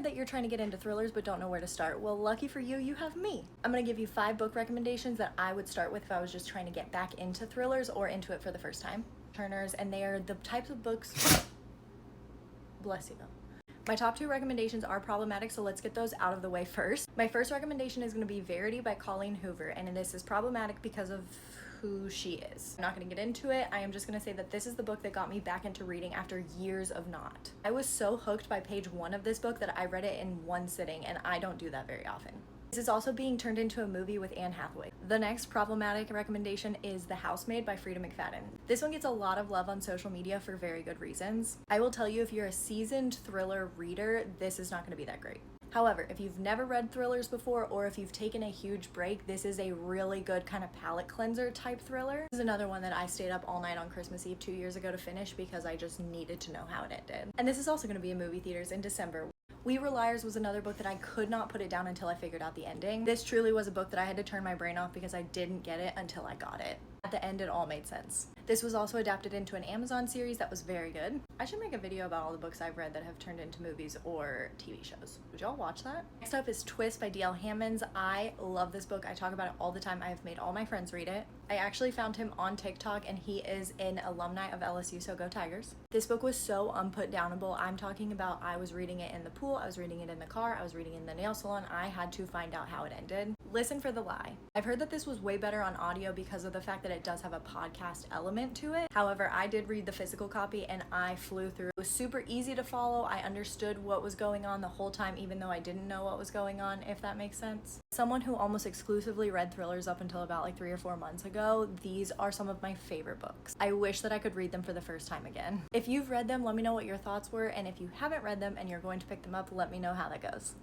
heard that you're trying to get into thrillers but don't know where to start. Well, lucky for you, you have me. I'm gonna give you 5 book recommendations that I would start with if I was just trying to get back into thrillers or into it for the first time. Turners, and they are the types of books, bless you. My top 2 recommendations are problematic, so let's get those out of the way first. My first recommendation is going to be Verity by Colleen Hoover, and this is problematic because of who she is. I'm not going to get into it. I am just going to say that this is the book that got me back into reading after years of not. I was so hooked by page 1 of this book that I read it in one sitting, and I don't do that very often. This is also being turned into a movie with Anne Hathaway. The next problematic recommendation is The Housemaid by Frida McFadden. This one gets a lot of love on social media for very good reasons. I will tell you, if you're a seasoned thriller reader, this is not going to be that great. However, if you've never read thrillers before, or if you've taken a huge break, this is a really good kind of palate cleanser type thriller. This is another one that I stayed up all night on Christmas Eve 2 years ago to finish because I just needed to know how it ended. And this is also going to be in movie theaters in December. We Were Liars was another book that I could not put it down until I figured out the ending. This truly was a book that I had to turn my brain off because I didn't get it until I got it. At the end, it all made sense. This was also adapted into an Amazon series that was very good. I should make a video about all the books I've read that have turned into movies or TV shows. Would y'all watch that? Next up is Twist by D.L. Hammonds. I love this book. I talk about it all the time. I have made all my friends read it. I actually found him on TikTok, and he is an alumni of LSU, so go Tigers. This book was so unputdownable. I'm talking about I was reading it in the pool, I was reading it in the car, I was reading it in the nail salon. I had to find out how it ended. Listen for the lie. I've heard that this was way better on audio because of the fact that it does have a podcast element to it. However, I did read the physical copy and I flew through. It was super easy to follow. I understood what was going on the whole time, even though I didn't know what was going on, if that makes sense. Someone who almost exclusively read thrillers up until about like 3 or 4 months ago, these are some of my favorite books. I wish that I could read them for the first time again. If you've read them, let me know what your thoughts were, and if you haven't read them and you're going to pick them up, let me know how that goes.